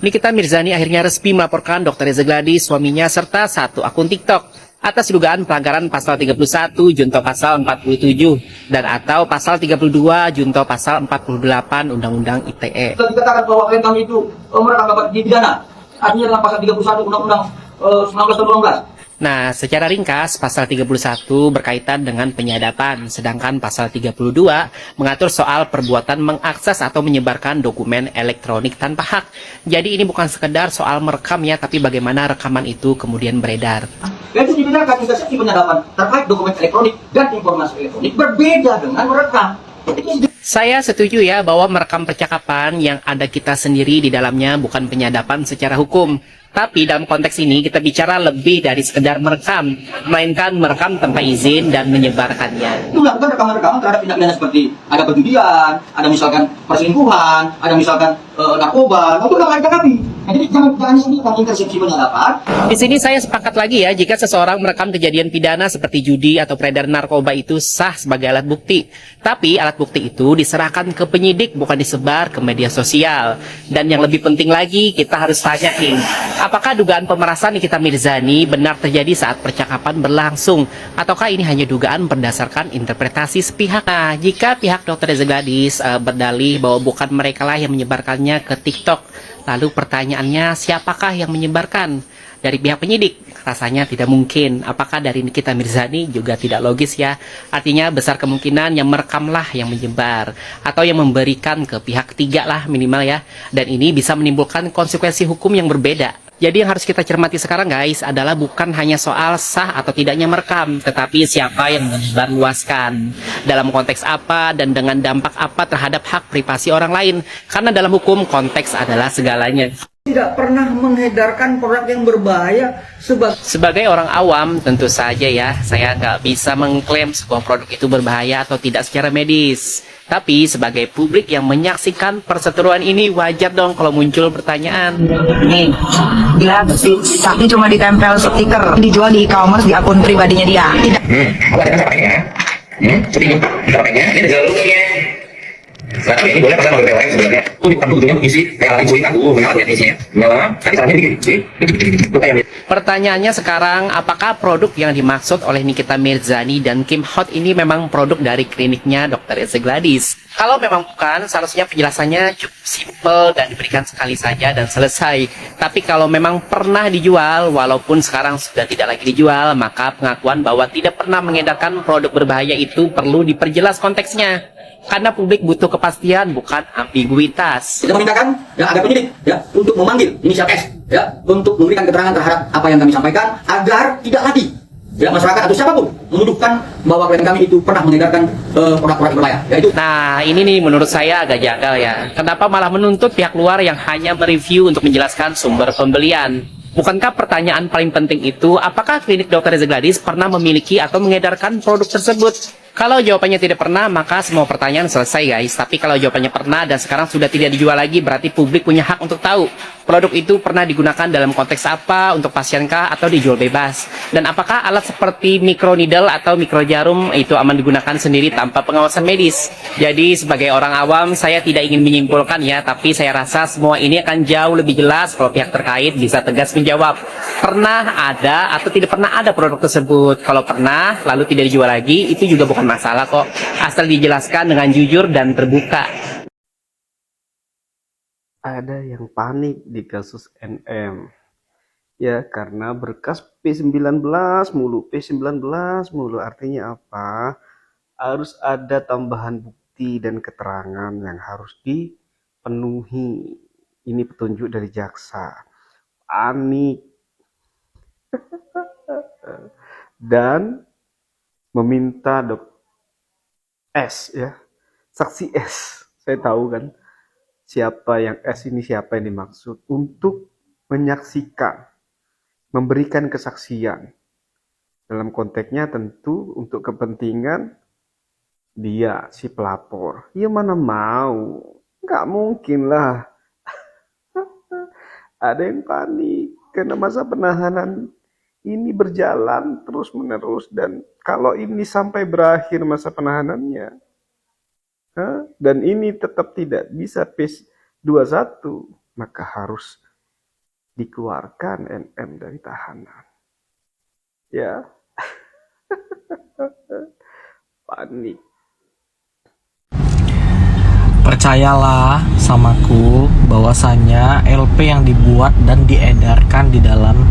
Nikita Mirzani akhirnya resmi melaporkan Dr. Reza Gladys, suaminya, serta satu akun TikTok atas dugaan pelanggaran pasal 31 junto pasal 47 dan atau pasal 32 junto pasal 48 Undang-Undang ITE. Dikatakan bahwa klien kami itu mereka dapat dipidana, artinya dalam pasal 31 Undang-Undang 19 tahun 2018. Nah, secara ringkas, pasal 31 berkaitan dengan penyadapan, sedangkan pasal 32 mengatur soal perbuatan mengakses atau menyebarkan dokumen elektronik tanpa hak. Jadi ini bukan sekedar soal merekam ya, tapi bagaimana rekaman itu kemudian beredar. Dan itu dibedakan interseksi penyadapan terkait dokumen elektronik dan informasi elektronik berbeda dengan merekam. Saya setuju ya bahwa merekam percakapan yang ada kita sendiri di dalamnya bukan penyadapan secara hukum. Tapi dalam konteks ini kita bicara lebih dari sekedar merekam, melainkan merekam tanpa izin dan menyebarkannya. Itu melakukan rekaman-rekaman terhadap tindak pidana seperti ada perjudian, ada misalkan perselingkuhan, ada misalkan narkoba, itu akan kami. Jadi jangan sendirikan intersepsi penyadapan. Di sini saya sepakat lagi ya, jika seseorang merekam kejadian pidana seperti judi atau peredaran narkoba itu sah sebagai alat bukti. Tapi alat bukti itu diserahkan ke penyidik, bukan disebar ke media sosial. Dan yang lebih penting lagi, kita harus tanyain, apakah dugaan pemerasan Nikita Mirzani benar terjadi saat percakapan berlangsung? Ataukah ini hanya dugaan berdasarkan interpretasi sepihak? Nah, jika pihak Dr. Reza Gladys berdalih bahwa bukan mereka lah yang menyebarkannya ke TikTok, lalu pertanyaannya, siapakah yang menyebarkan? Dari pihak penyidik, rasanya tidak mungkin. Apakah dari Nikita Mirzani juga tidak logis ya? Artinya besar kemungkinan yang merekamlah yang menyebar, atau yang memberikan ke pihak ketiga lah minimal ya. Dan ini bisa menimbulkan konsekuensi hukum yang berbeda. Jadi yang harus kita cermati sekarang guys adalah bukan hanya soal sah atau tidaknya merekam, tetapi siapa yang menyebarluaskan, dalam konteks apa dan dengan dampak apa terhadap hak privasi orang lain. Karena dalam hukum konteks adalah segalanya. Tidak pernah mengedarkan produk yang berbahaya Sebagai orang awam tentu saja ya, saya nggak bisa mengklaim sebuah produk itu berbahaya atau tidak secara medis. Tapi sebagai publik yang menyaksikan perseteruan ini, wajar dong kalau muncul pertanyaan. Nih, dia tapi cuma ditempel stiker, dijual di e-commerce di akun pribadinya dia. Tidak. Ini ada jalurnya. Nah, ini boleh pasang oleh PLN sebenarnya. Aku butuhnya isi PLN join aku, memang lihat isinya. Malah, tapi salahnya dikit sih. Pertanyaannya sekarang, apakah produk yang dimaksud oleh Nikita Mirzani dan Kim Hot ini memang produk dari kliniknya Dr. Reza Gladys? Kalau memang bukan, seharusnya penjelasannya cukup simpel dan diberikan sekali saja dan selesai. Tapi kalau memang pernah dijual, walaupun sekarang sudah tidak lagi dijual, maka pengakuan bahwa tidak pernah mengedarkan produk berbahaya itu perlu diperjelas konteksnya. Karena publik butuh kepastian, bukan ambiguitas. Kita memintakan ya ada penyidik ya untuk memanggil inisial S ya untuk memberikan keterangan terhadap apa yang kami sampaikan agar tidak lagi ya masyarakat atau siapapun menuduhkan bahwa klien kami itu pernah mengedarkan produk-produk berbahaya. Yaitu. Nah, ini nih menurut saya agak janggal ya. Kenapa malah menuntut pihak luar yang hanya mereview untuk menjelaskan sumber pembelian? Bukankah pertanyaan paling penting itu, apakah klinik Dr. Reza Gladys pernah memiliki atau mengedarkan produk tersebut? Kalau jawabannya tidak pernah, maka semua pertanyaan selesai guys. Tapi kalau jawabannya pernah dan sekarang sudah tidak dijual lagi, berarti publik punya hak untuk tahu produk itu pernah digunakan dalam konteks apa, untuk pasienkah, atau dijual bebas. Dan apakah alat seperti microneedle atau mikrojarum itu aman digunakan sendiri tanpa pengawasan medis? Jadi sebagai orang awam, saya tidak ingin menyimpulkan ya, tapi saya rasa semua ini akan jauh lebih jelas kalau pihak terkait bisa tegas menjawab. Pernah ada atau tidak pernah ada produk tersebut? Kalau pernah, lalu tidak dijual lagi, itu juga bukan masalah kok, asal dijelaskan dengan jujur dan terbuka. Ada yang panik di kasus NM ya, karena berkas P19 mulu, artinya apa? Harus ada tambahan bukti dan keterangan yang harus dipenuhi. Ini petunjuk dari jaksa. Panik dan meminta S ya, saksi S. Saya tahu kan siapa yang S ini, siapa yang dimaksud, untuk menyaksikan, memberikan kesaksian. Dalam konteksnya tentu untuk kepentingan dia, si pelapor. Ya mana mau, nggak mungkin lah. Ada yang panik karena masa penahanan ini berjalan terus menerus, dan kalau ini sampai berakhir masa penahanannya dan ini tetap tidak bisa P21, maka harus dikeluarkan NM dari tahanan. Ya, panik. Percayalah samaku bahwasanya LP yang dibuat dan diedarkan di dalam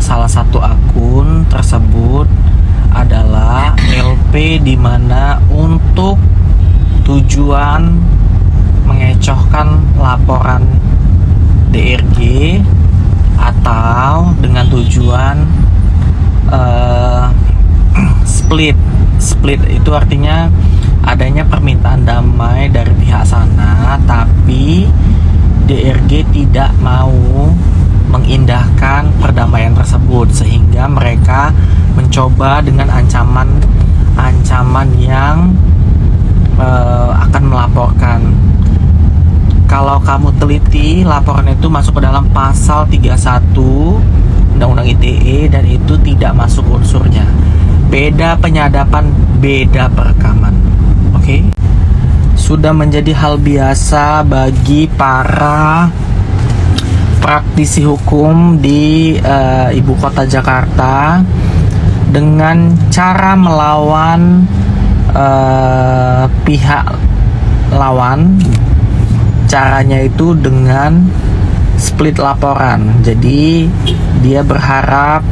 salah satu akun tersebut adalah LP di mana untuk tujuan mengecohkan laporan DRG atau dengan tujuan split itu artinya adanya permintaan damai dari pihak sana, tapi DRG tidak mau mengindahkan perdamaian tersebut, sehingga mereka mencoba dengan ancaman yang akan melaporkan. Kalau kamu teliti, laporan itu masuk ke dalam pasal 31 Undang-Undang ITE dan itu tidak masuk unsurnya. Beda penyadapan, beda perekaman. Oke? Sudah menjadi hal biasa bagi para praktisi hukum di ibu kota Jakarta dengan cara melawan pihak lawan. Caranya itu dengan split laporan. Jadi dia berharap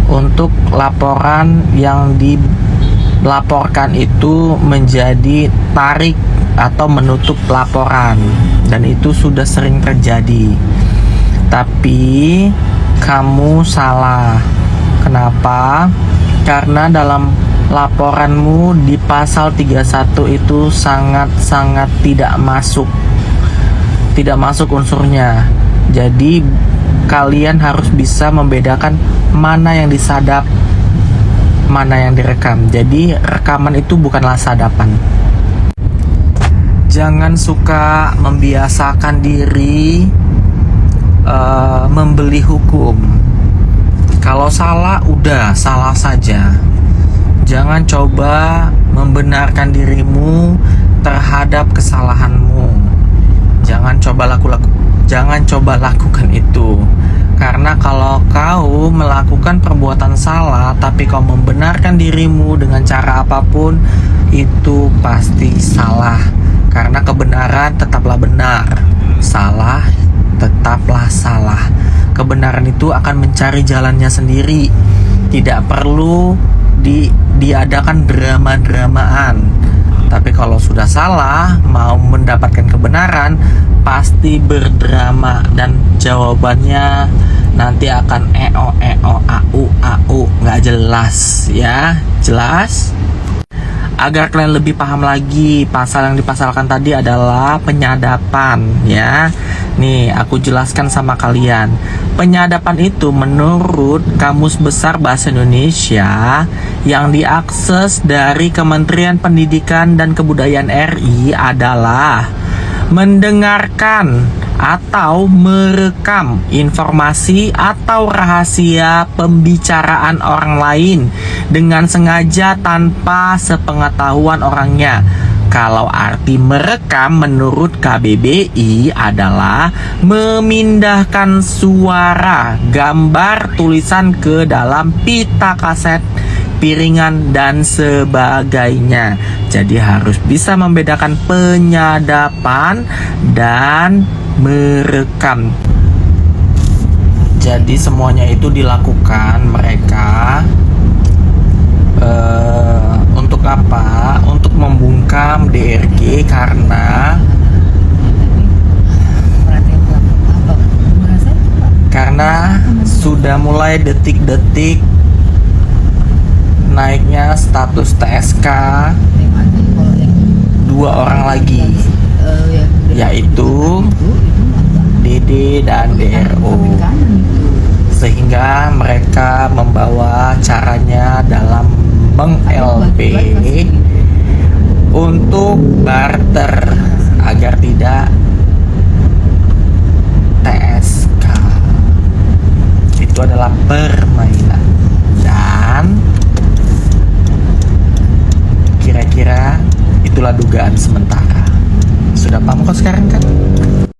untuk laporan yang dilaporkan itu menjadi tarik atau menutup laporan, dan itu sudah sering terjadi. Tapi kamu salah. Kenapa? Karena dalam laporanmu di pasal 31 itu sangat-sangat tidak masuk unsurnya. Jadi kalian harus bisa membedakan mana yang disadap, mana yang direkam. Jadi rekaman itu bukanlah sadapan. Jangan suka membiasakan diri membeli hukum. Kalau salah, udah salah saja. Jangan coba membenarkan dirimu terhadap kesalahanmu. Jangan coba lakukan itu. Karena kalau kau melakukan perbuatan salah tapi kau membenarkan dirimu dengan cara apapun, itu pasti salah. Karena kebenaran tetaplah benar, salah tetaplah salah. Kebenaran itu akan mencari jalannya sendiri. Tidak perlu diadakan drama-dramaan. Tapi kalau sudah salah, mau mendapatkan kebenaran, pasti berdrama dan jawabannya nanti akan au nggak jelas ya. Jelas? Agar kalian lebih paham lagi, pasal yang dipasalkan tadi adalah penyadapan ya. Nih, aku jelaskan sama kalian. Penyadapan itu menurut Kamus Besar Bahasa Indonesia yang diakses dari Kementerian Pendidikan dan Kebudayaan RI adalah mendengarkan atau merekam informasi atau rahasia pembicaraan orang lain dengan sengaja tanpa sepengetahuan orangnya. Kalau arti merekam menurut KBBI adalah memindahkan suara, gambar, tulisan ke dalam pita kaset, piringan, dan sebagainya. Jadi harus bisa membedakan penyadapan dan merekam. Jadi semuanya itu dilakukan mereka untuk apa? Untuk membungkam DRG karena sudah mulai detik-detik naiknya status TSK dua orang lagi, yaitu DD dan DRO, sehingga mereka membawa caranya dalam meng-LP untuk barter agar tidak TSK. Itu adalah permainan, dan kira-kira itulah dugaan sementara. Sudah paham kok sekarang kan?